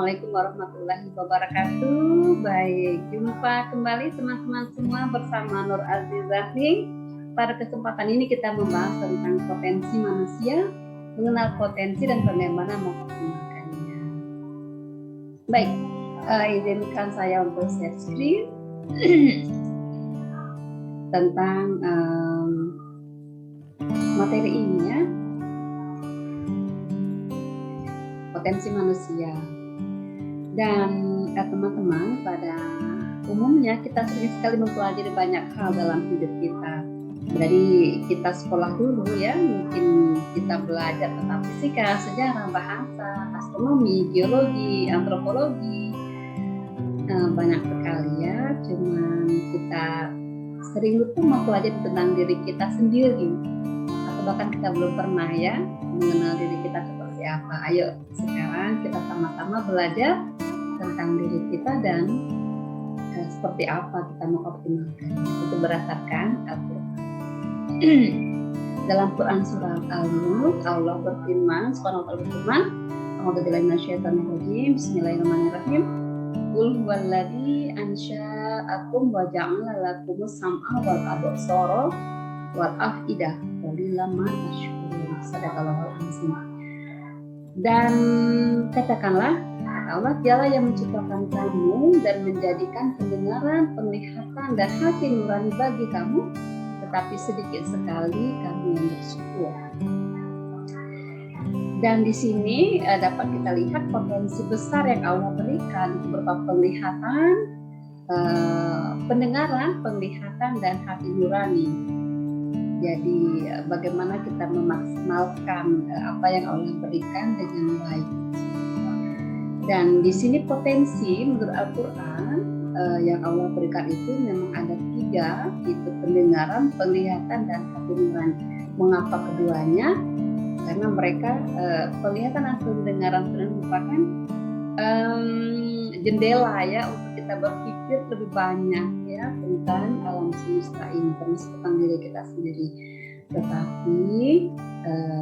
Assalamualaikum warahmatullahi wabarakatuh. Baik, jumpa kembali teman-teman semua bersama Nur Azizah. Pada kesempatan ini kita membahas tentang potensi manusia, mengenal potensi dan bagaimana mengoptimalkannya. Baik, izinkan saya untuk share screen tentang materi ini ya, potensi manusia. Dan teman-teman, pada umumnya kita sering sekali mempelajari banyak hal dalam hidup kita. Dari kita sekolah dulu ya, mungkin kita belajar tentang fisika, sejarah, bahasa, astronomi, geologi, antropologi, banyak sekali ya. Cuman kita sering lupa mempelajari tentang diri kita sendiri, atau bahkan kita belum pernah ya mengenal diri kita seperti apa. Ayo sekarang kita sama-sama belajar tentang diri kita dan seperti apa kita mengoptimalkan itu berdasarkan Al-Quran. Dalam Quran surat Al-Mulk, Allah berfirman, Subhanahu wa ta'ala berfirman, A'udzubillahi minasyaitonirrajim, Bismillahirrahmanirrahim. Qul huwallazi ansha'akum wa ja'ala lakumus sam'a wal absara wal af'idah qalilan ma tashkurun. Shadaqallahul azim. Dan katakanlah, Allah dialah yang menciptakan kamu dan menjadikan pendengaran, penglihatan, dan hati nurani bagi kamu, tetapi sedikit sekali kamu yang bersyukur. Dan di sini dapat kita lihat potensi besar yang Allah berikan berupa penglihatan, pendengaran, penglihatan, dan hati nurani. Jadi bagaimana kita memaksimalkan apa yang Allah berikan dengan baik. Dan di sini potensi menurut Al-Quran yang Allah berikan itu memang ada 3, itu pendengaran, penglihatan, dan hati nurani. Mengapa keduanya? Karena mereka penglihatan dan pendengaran merupakan jendela ya untuk kita berpikir lebih banyak ya tentang alam semesta ini, termasuk tentang diri kita sendiri. Tetapi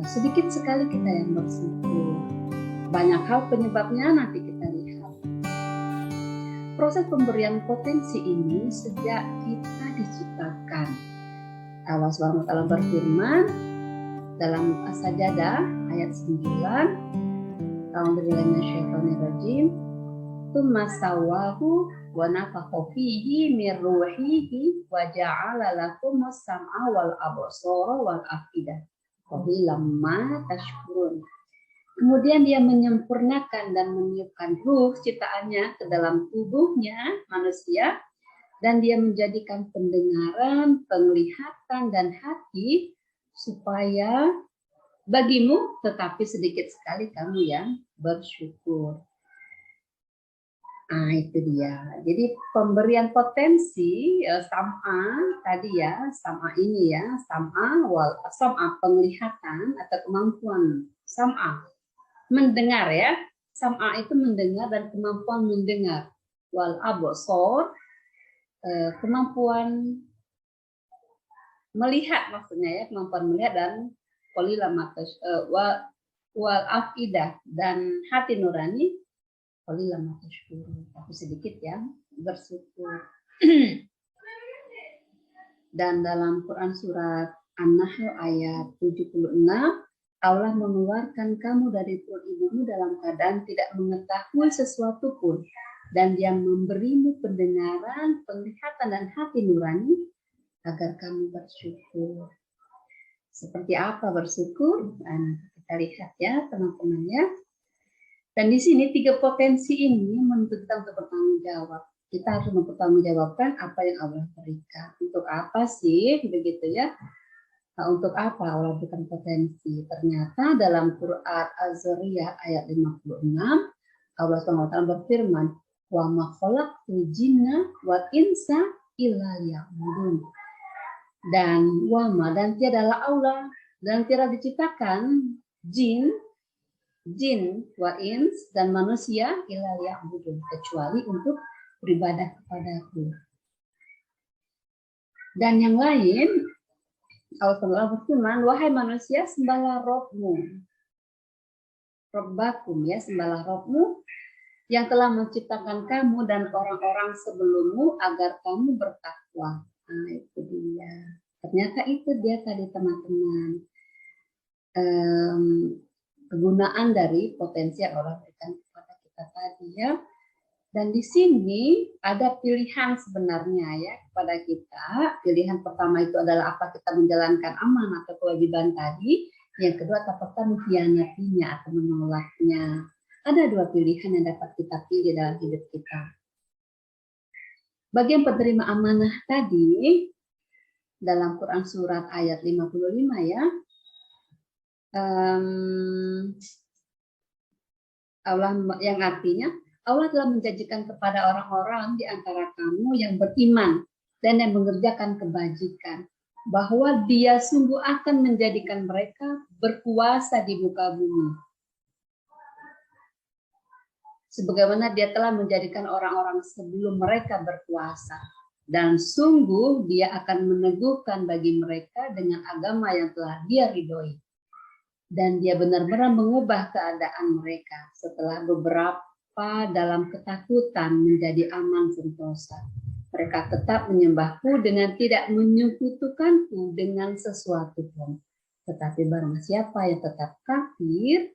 sedikit sekali kita yang bersyukur. Banyak hal penyebabnya nanti kita lihat. Proses pemberian potensi ini sejak kita diciptakan. Allah SWT berfirman dalam As-Sajdah ayat 9, A'udzubillahi minasyaitonirrajim, tsumma sawwahu wa nafakha fihi min ruhihi wa ja'ala lakumus sam'a wal absara wal af'idah qalilan ma tashkurun. Kemudian dia menyempurnakan dan meniupkan ruh ciptaannya ke dalam tubuhnya manusia, dan dia menjadikan pendengaran, penglihatan, dan hati supaya bagimu, tetapi sedikit sekali kamu yang bersyukur. Nah itu dia. Jadi pemberian potensi sam'a tadi ya, sam'a ini ya, sam'a penglihatan atau kemampuan sam'a. Mendengar ya, sam'a itu mendengar dan kemampuan mendengar. Wal absar kemampuan melihat maksudnya ya, kemampuan melihat, dan qalilan ma wal afidah dan hati nurani qalilan ma tashkurun, tapi sedikit ya bersyukur. Dan dalam Quran surat An-Nahl ayat 76, Allah mengeluarkan kamu dari perut ibumu dalam keadaan tidak mengetahui sesuatu pun, dan Dia memberimu pendengaran, penglihatan, dan hati nurani agar kamu bersyukur. Seperti apa bersyukur? Nah, kita lihat ya teman-teman ya. Dan di sini 3 potensi ini menuntut kita untuk bertanggung jawab. Kita harus mempertanggungjawabkan apa yang Allah berikan. Untuk apa sih begitu ya? Nah, untuk apa Allah berikan potensi? Ternyata dalam Quran Az-Zariyah ayat 56, Allah SWT berfirman, wa ma khalaqtul jinna wal insa illa liya'budun. Dan wama, dan tiadalah Allah, dan tidak diciptakan jin wa ins dan manusia illa liya'budun, kecuali untuk beribadah kepadaku. Dan yang lain, Allah berfirman, wahai manusia, sembahlah Robmu, Robbakum ya, sembahlah Robmu, yang telah menciptakan kamu dan orang-orang sebelummu agar kamu bertakwa. Nah, itu dia. Ternyata itu dia tadi teman-teman. Kegunaan dari potensi yang Allah berikan kepada kita tadi ya. Dan di sini ada pilihan sebenarnya ya kepada kita. Pilihan pertama itu adalah apa kita menjalankan amanah atau kewajiban tadi. Yang kedua, apakah mengkhianatinya atau menolaknya. Ada dua pilihan yang dapat kita pilih dalam hidup kita. Bagi yang penerima amanah tadi, dalam Quran surat ayat 55 ya, Allah yang artinya, Allah telah menjanjikan kepada orang-orang di antara kamu yang beriman dan yang mengerjakan kebajikan, bahwa Dia sungguh akan menjadikan mereka berkuasa di muka bumi. Sebagaimana Dia telah menjadikan orang-orang sebelum mereka berkuasa. Dan sungguh Dia akan meneguhkan bagi mereka dengan agama yang telah Dia ridhoi. Dan Dia benar-benar mengubah keadaan mereka setelah beberapa dalam ketakutan menjadi aman sentosa. Mereka tetap menyembahku dengan tidak menyekutukanku dengan sesuatu pun. Tetapi barang siapa yang tetap kafir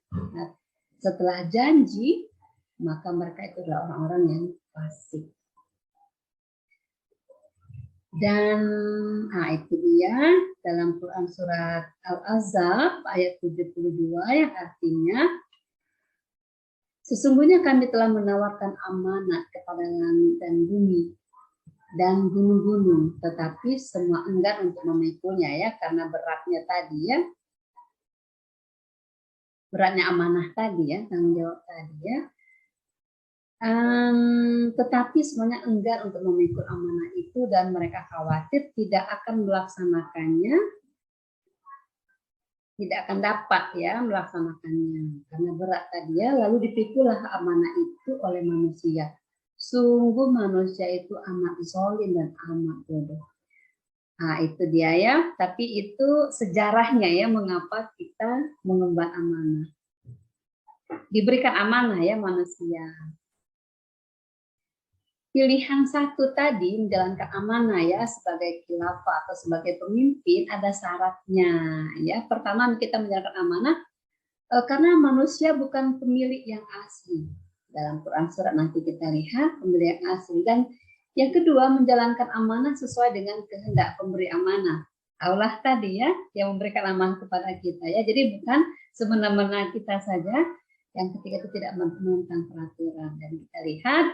setelah janji, maka mereka itu adalah orang-orang yang fasik. Dan itu dia dalam Quran surat Al-Ahzab ayat 72 yang artinya, sesungguhnya kami telah menawarkan amanat kepada langit dan bumi dan gunung-gunung, tetapi semua enggan untuk memikulnya ya, karena beratnya tadi ya, beratnya amanah tadi ya, tanggung jawab tadi ya. Tetapi semuanya enggan untuk memikul amanah itu dan mereka khawatir tidak akan melaksanakannya, tidak akan dapat ya melaksanakannya karena berat tadi ya. Lalu dipikulah amanah itu oleh manusia. Sungguh manusia itu amat zalim dan amat bodoh. Nah itu dia ya. Tapi itu sejarahnya ya mengapa kita mengemban amanah. Diberikan amanah ya manusia. Pilihan satu tadi menjalankan amanah ya sebagai khilafah atau sebagai pemimpin ada syaratnya ya. Pertama kita menjalankan amanah karena manusia bukan pemilik yang asli. Dalam Quran surat nanti kita lihat pemilik yang asli. Dan yang kedua menjalankan amanah sesuai dengan kehendak pemberi amanah. Allah tadi ya yang memberikan amanah kepada kita ya. Jadi bukan semena-mena kita saja yang ketika itu tidak menentang peraturan. Dan kita lihat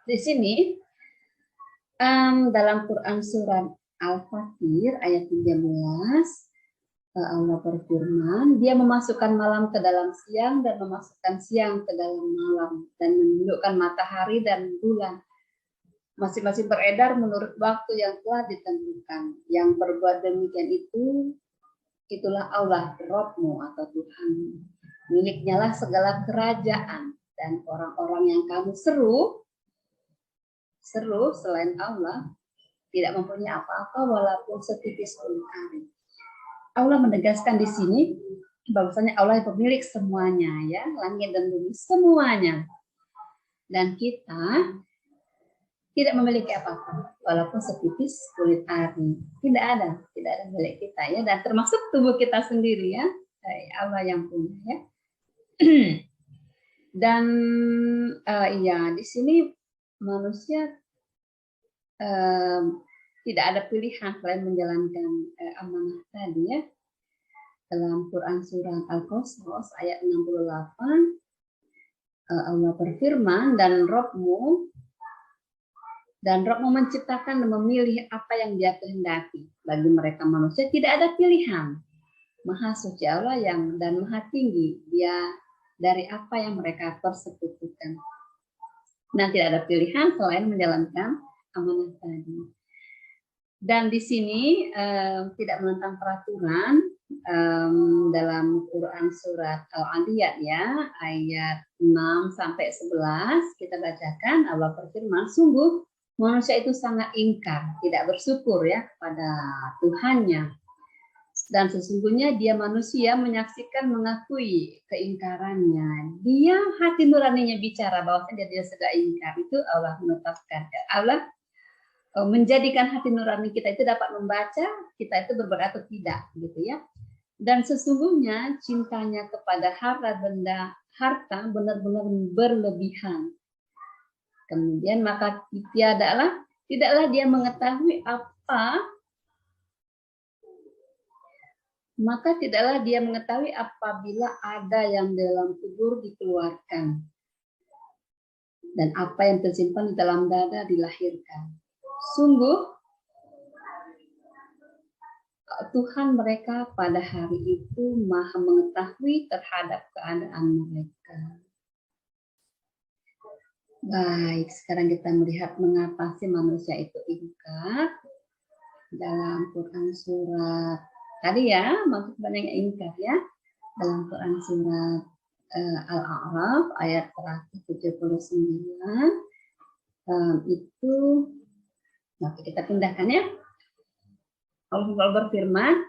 di sini dalam Quran surat Al-Fatir ayat 13 Allah berfirman, Dia memasukkan malam ke dalam siang dan memasukkan siang ke dalam malam dan menunjukkan matahari dan bulan masing-masing beredar menurut waktu yang telah ditentukan. Yang berbuat demikian itulah Allah Rabbmu atau Tuhan. Miliknya lah segala kerajaan dan orang-orang yang kamu seru selain Allah tidak mempunyai apa-apa walaupun setipis kulit ari. Allah menegaskan di sini bahwasanya Allah yang pemilik semuanya ya, langit dan bumi semuanya. Dan kita tidak memiliki apa-apa walaupun setipis kulit ari. Tidak ada milik kita ya, dan termasuk tubuh kita sendiri ya. Allah yang punya ya. Dan di sini manusia tidak ada pilihan selain menjalankan amanah tadi ya. Dalam Quran surat Al-Qasas ayat 68 Allah berfirman, dan Rabbmu menciptakan dan memilih apa yang Dia kehendaki. Bagi mereka manusia tidak ada pilihan. Maha suci Allah dan maha tinggi Dia dari apa yang mereka persekutukan. Dan tidak ada pilihan selain menjalankan amanah tadi. Dan di sini tidak menentang peraturan dalam Quran surat Al-Adiyat ya, ayat 6 sampai 11 kita bacakan. Allah berfirman, sungguh manusia itu sangat ingkar, tidak bersyukur ya kepada Tuhannya. Dan sesungguhnya dia manusia menyaksikan mengakui keingkarannya. Dia hati nuraninya bicara bahwa dia sudah ingkar. Itu Allah menetapkan. Allah menjadikan hati nurani kita itu dapat membaca kita itu berbuat atau tidak, gitu ya. Dan sesungguhnya cintanya kepada harta benar-benar berlebihan. Kemudian maka tidaklah dia mengetahui apabila ada yang dalam kubur dikeluarkan dan apa yang tersimpan di dalam dada dilahirkan. Sungguh Tuhan mereka pada hari itu maha mengetahui terhadap keadaan mereka. Baik, sekarang kita melihat mengapa sih manusia itu ingkar. Dalam Quran surat tadi ya, maksud banyak ingkar ya. Dalam Quran surat Al-A'raf ayat 179 itu, oke, kita pindahkan ya. Allah berfirman,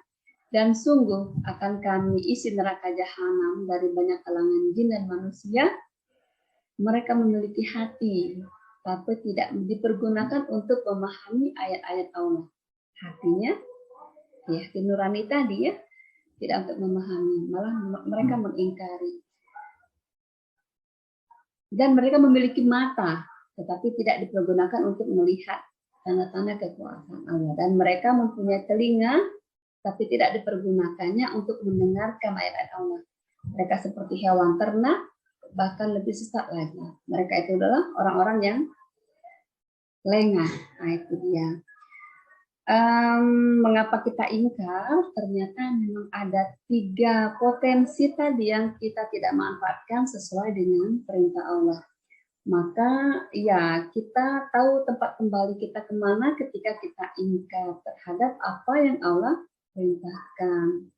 dan sungguh akan kami isi neraka jahanam dari banyak kalangan jin dan manusia. Mereka memiliki hati, tapi tidak dipergunakan untuk memahami ayat-ayat Allah. Hatinya, ya, hati nurani tadi ya, tidak untuk memahami, malah mereka mengingkari. Dan mereka memiliki mata, tetapi tidak dipergunakan untuk melihat tanda-tanda kekuasaan Allah. Dan mereka mempunyai telinga, tapi tidak dipergunakannya untuk mendengarkan ayat-ayat Allah. Mereka seperti hewan ternak, bahkan lebih sesat lagi. Mereka itu adalah orang-orang yang lengah. Nah, itu dia. Mengapa kita ingkar? Ternyata memang ada 3 potensi tadi yang kita tidak manfaatkan sesuai dengan perintah Allah. Maka ya kita tahu tempat kembali kita kemana ketika kita ingkar terhadap apa yang Allah perintahkan.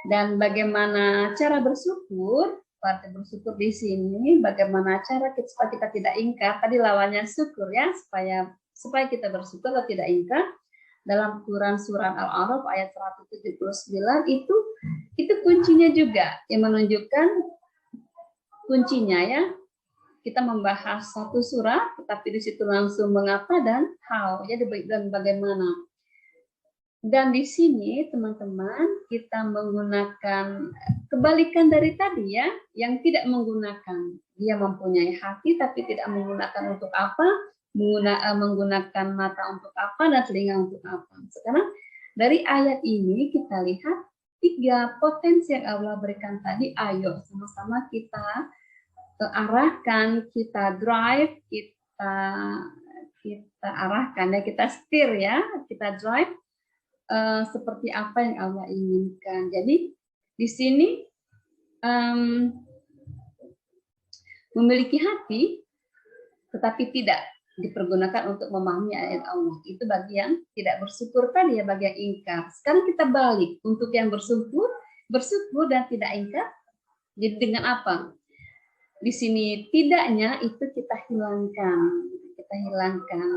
Dan bagaimana cara bersyukur? Arti bersyukur di sini, bagaimana cara supaya kita tidak ingkar? Tadi lawannya syukur ya, supaya kita bersyukur atau tidak ingkar. Dalam Quran surat Al-A'raf ayat 179 itu kuncinya juga yang menunjukkan kuncinya ya. Kita membahas satu surat, tetapi di situ langsung mengapa dan how, ya, dan bagaimana. Dan di sini teman-teman kita menggunakan kebalikan dari tadi ya, yang tidak menggunakan. Dia mempunyai hati tapi tidak menggunakan untuk apa, menggunakan mata untuk apa dan telinga untuk apa. Sekarang dari ayat ini kita lihat 3 potensi yang Allah berikan tadi. Ayo sama-sama kita arahkan, kita drive, kita arahkan ya, kita setir ya, kita drive seperti apa yang Allah inginkan. Jadi di sini memiliki hati tetapi tidak dipergunakan untuk memahami ayat Allah. Itu bagi yang tidak bersyukur tadi ya, bagi yang ingkar. Sekarang kita balik untuk yang bersyukur dan tidak ingkar. Jadi dengan apa? Di sini tidaknya itu kita hilangkan.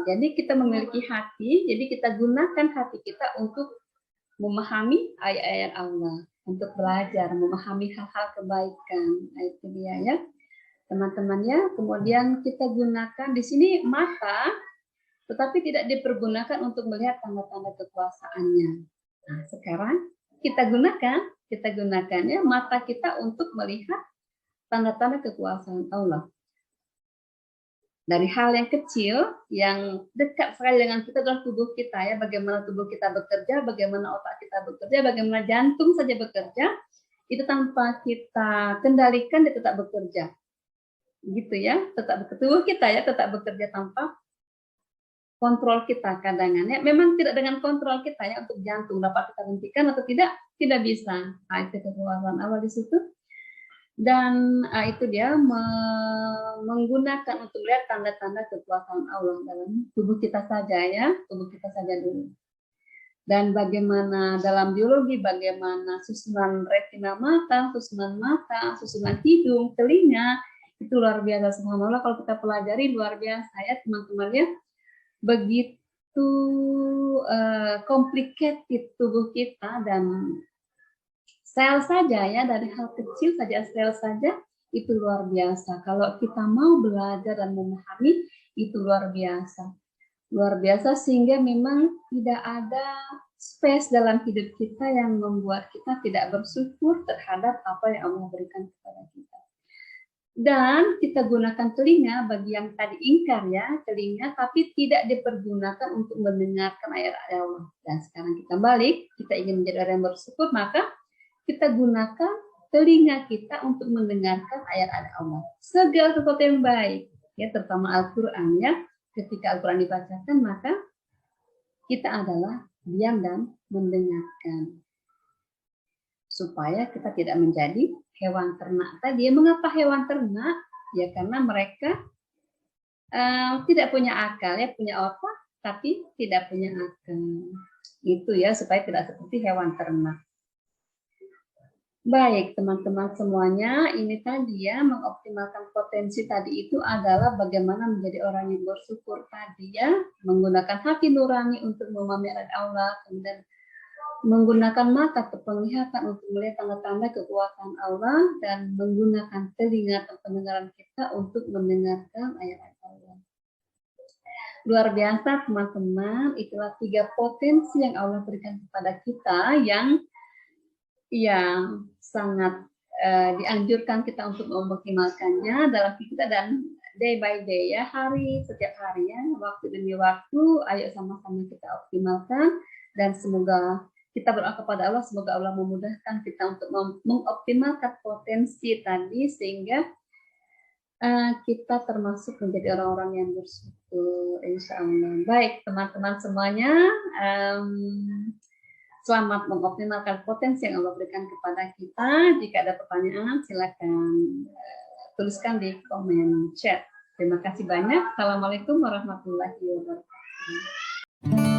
Jadi kita memiliki hati, jadi kita gunakan hati kita untuk memahami ayat-ayat Allah, untuk belajar, memahami hal-hal kebaikan. Nah, itu dia ya, teman-teman ya. Kemudian kita gunakan di sini mata, tetapi tidak dipergunakan untuk melihat tanda-tanda kekuasaannya. Nah, sekarang kita gunakan ya mata kita untuk melihat tanda-tanda kekuasaan Allah. Dari hal yang kecil, yang dekat sekali dengan kita adalah tubuh kita ya. Bagaimana tubuh kita bekerja, bagaimana otak kita bekerja, bagaimana jantung saja bekerja, itu tanpa kita kendalikan dia tetap bekerja. Gitu ya, tubuh kita ya tetap bekerja tanpa kontrol kita kadang-kadang. Memang tidak dengan kontrol kita ya, untuk jantung dapat kita hentikan atau tidak bisa. Nah, itu kekuasaan Allah di situ. Dan itu dia menggunakan untuk lihat tanda-tanda kekuasaan Allah dalam tubuh kita saja ya, tubuh kita saja dulu. Dan bagaimana dalam biologi, bagaimana susunan retina mata, susunan hidung, telinga, itu luar biasa. Subhanallah, kalau kita pelajari luar biasa ya teman-teman ya. Begitu complicated tubuh kita, dan sel saja ya, dari hal kecil saja, sel saja itu luar biasa. Kalau kita mau belajar dan memahami, itu luar biasa. Luar biasa, sehingga memang tidak ada space dalam hidup kita yang membuat kita tidak bersyukur terhadap apa yang Allah berikan kepada kita. Dan kita gunakan telinga bagi yang tadi ingkar ya, telinga, tapi tidak dipergunakan untuk mendengarkan ayat-ayat Allah. Dan sekarang kita balik, kita ingin menjadi orang yang bersyukur, maka kita gunakan telinga kita untuk mendengarkan ayat-ayat Allah. Segala sesuatu yang baik, ya, terutama Al-Quran ya. Ketika Al-Quran dibacakan, maka kita adalah diam dan mendengarkan. Supaya kita tidak menjadi hewan ternak tadi. Mengapa hewan ternak? Ya karena mereka tidak punya akal, ya, punya otak tapi tidak punya akal. Itu ya, supaya tidak seperti hewan ternak. Baik teman-teman semuanya, ini tadi ya, mengoptimalkan potensi tadi itu adalah bagaimana menjadi orang yang bersyukur tadi ya, menggunakan hati nurani untuk memahami ayat Allah, kemudian menggunakan mata atau penglihatan untuk melihat tanda-tanda kekuasaan Allah, dan menggunakan telinga atau pendengaran kita untuk mendengarkan ayat-ayat Allah. Luar biasa teman-teman, itulah 3 potensi yang Allah berikan kepada kita yang sangat dianjurkan kita untuk mengoptimalkannya dalam kita, dan day by day ya, setiap hari ya, waktu demi waktu, ayo sama-sama kita optimalkan, dan semoga kita berdoa kepada Allah, semoga Allah memudahkan kita untuk mengoptimalkan potensi tadi, sehingga kita termasuk menjadi orang-orang yang bersyukur, insya Allah. Baik teman-teman semuanya, selamat mengoptimalkan potensi yang Allah berikan kepada kita. Jika ada pertanyaan, silakan tuliskan di komen chat. Terima kasih banyak. Assalamualaikum warahmatullahi wabarakatuh.